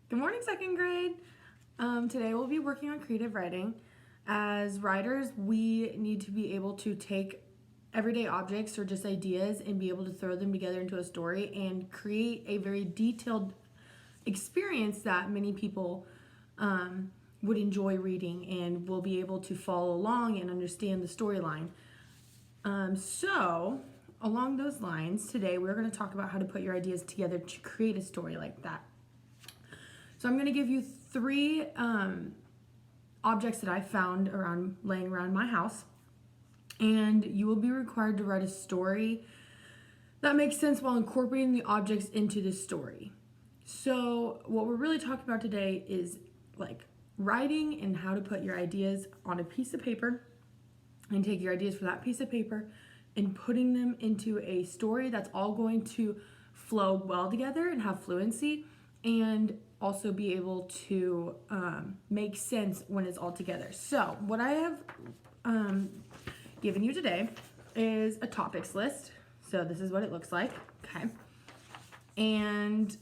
Good morning, second grade. Today we'll be working on creative writing. As writers, we need to be able to take everyday objects or just ideas and be able to throw them together into a story and create a very detailed experience that many people would enjoy reading and will be able to follow along and understand the storyline. So, along those lines, today we're going to talk about how to put your ideas together to create a story like that. So I'm going to give you three objects that I found laying around my house, and you will be required to write a story that makes sense while incorporating the objects into the story. So what we're really talking about today is like writing and how to put your ideas on a piece of paper and take your ideas from that piece of paper and putting them into a story that's all going to flow well together and have fluency and also be able to make sense when it's all together. So what I have given you today is a topics list. So this is what it looks like, okay? And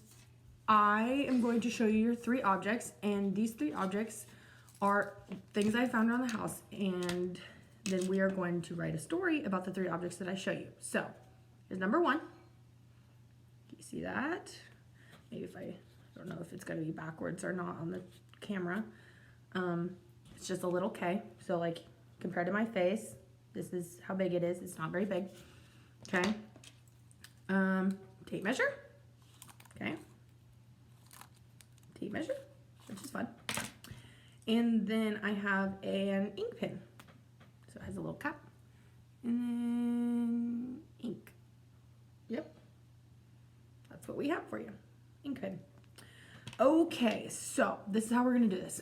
I am going to show you your three objects, and these three objects are things I found around the house, and then we are going to write a story about the three objects that I show you. So here's number one. You see that? Maybe if I don't know if it's going to be backwards or not on the camera. It's just a little K. So like compared to my face, this is how big it is. It's not very big. Okay. Tape measure. Okay. Tape measure, which is fun. And then I have an ink pen. So it has a little cap. And then ink. Yep. That's what we have for you. Ink pen. Okay, so this is how we're going to do this.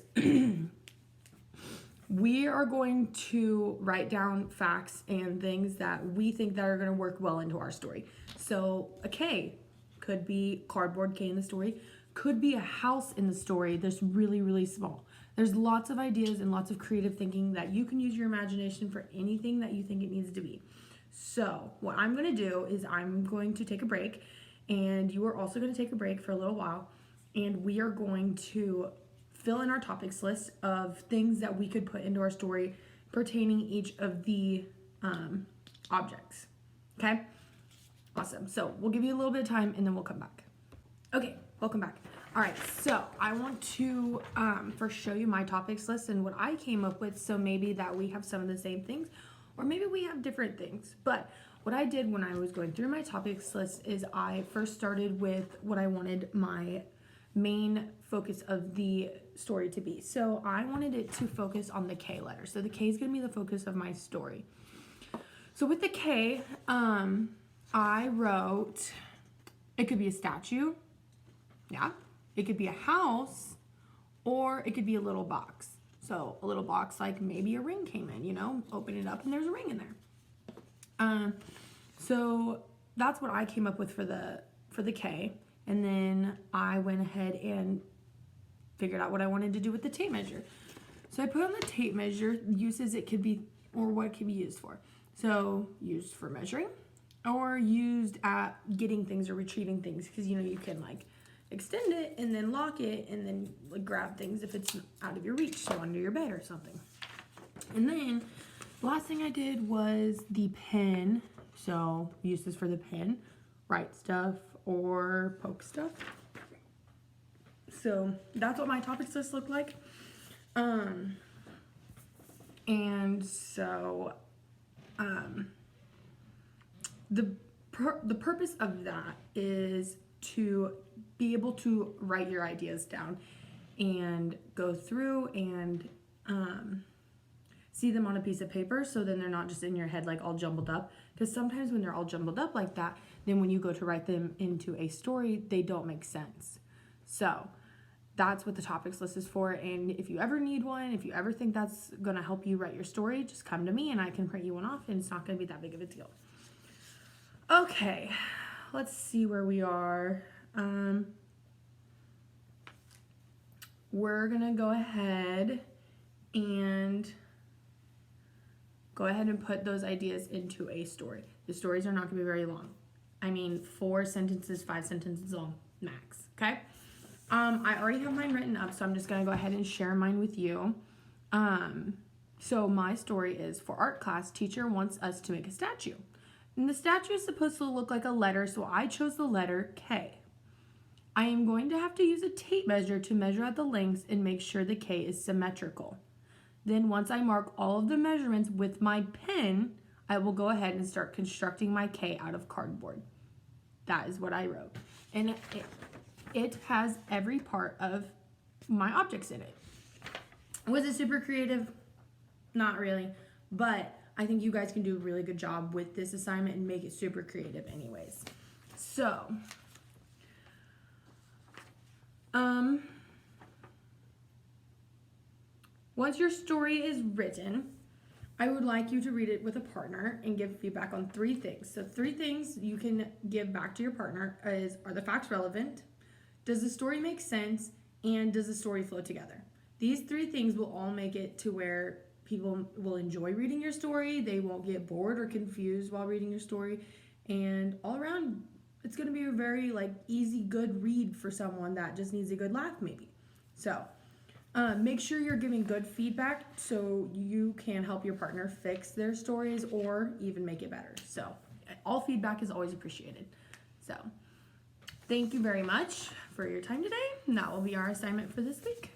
We are going to write down facts and things that we think that are going to work well into our story. So a K could be cardboard K in the story, could be a house in the story that's really, really small. There's lots of ideas and lots of creative thinking that you can use your imagination for anything that you think it needs to be. So what I'm going to do is I'm going to take a break, and you are also going to take a break for a little while. And we are going to fill in our topics list of things that we could put into our story pertaining each of the objects. Okay? Awesome. So we'll give you a little bit of time and then we'll come back. Okay, welcome back. All right, so I want to first show you my topics list and what I came up with, so maybe that we have some of the same things or maybe we have different things. But what I did when I was going through my topics list is I first started with what I wanted my main focus of the story to be. So I wanted it to focus on the K letter. So the K is going to be the focus of my story. So with the K, I wrote, it could be a statue, yeah, it could be a house, or it could be a little box. So a little box, like maybe a ring came in, you know, open it up and there's a ring in there. So that's what I came up with for the K. And then I went ahead and figured out what I wanted to do with the tape measure. So I put on the tape measure uses it could be, or what it can be used for. So used for measuring, or used at getting things or retrieving things, because you know you can like extend it and then lock it and then like grab things if it's out of your reach, so under your bed or something. And then the last thing I did was the pen. So uses for the pen, write stuff or poke stuff. So that's what my topics list looked like. And so the purpose of that is to be able to write your ideas down and go through and see them on a piece of paper, so then they're not just in your head like all jumbled up, because sometimes when they're all jumbled up like that, then when you go to write them into a story, they don't make sense. So that's what the topics list is for. And if you ever need one, if you ever think that's going to help you write your story, just come to me and I can print you one off, and it's not going to be that big of a deal. Okay, let's see where we are. We're going to go ahead and put those ideas into a story. The stories are not going to be very long. I mean, 4 sentences, 5 sentences long max, okay? I already have mine written up, so I'm just gonna go ahead and share mine with you. So my story is, for art class, teacher wants us to make a statue. And the statue is supposed to look like a letter, so I chose the letter K. I am going to have to use a tape measure to measure out the lengths and make sure the K is symmetrical. Then once I mark all of the measurements with my pen, I will go ahead and start constructing my K out of cardboard. That is what I wrote. And it has every part of my objects in it. Was it super creative? Not really. But I think you guys can do a really good job with this assignment and make it super creative anyways. So, once your story is written, I would like you to read it with a partner and give feedback on 3 things. So 3 things you can give back to your partner is, are the facts relevant? Does the story make sense? And does the story flow together? These 3 things will all make it to where people will enjoy reading your story. They won't get bored or confused while reading your story. And all around, it's going to be a very easy, good read for someone that just needs a good laugh maybe. So make sure you're giving good feedback so you can help your partner fix their stories or even make it better. So all feedback is always appreciated. So thank you very much for your time today. And that will be our assignment for this week.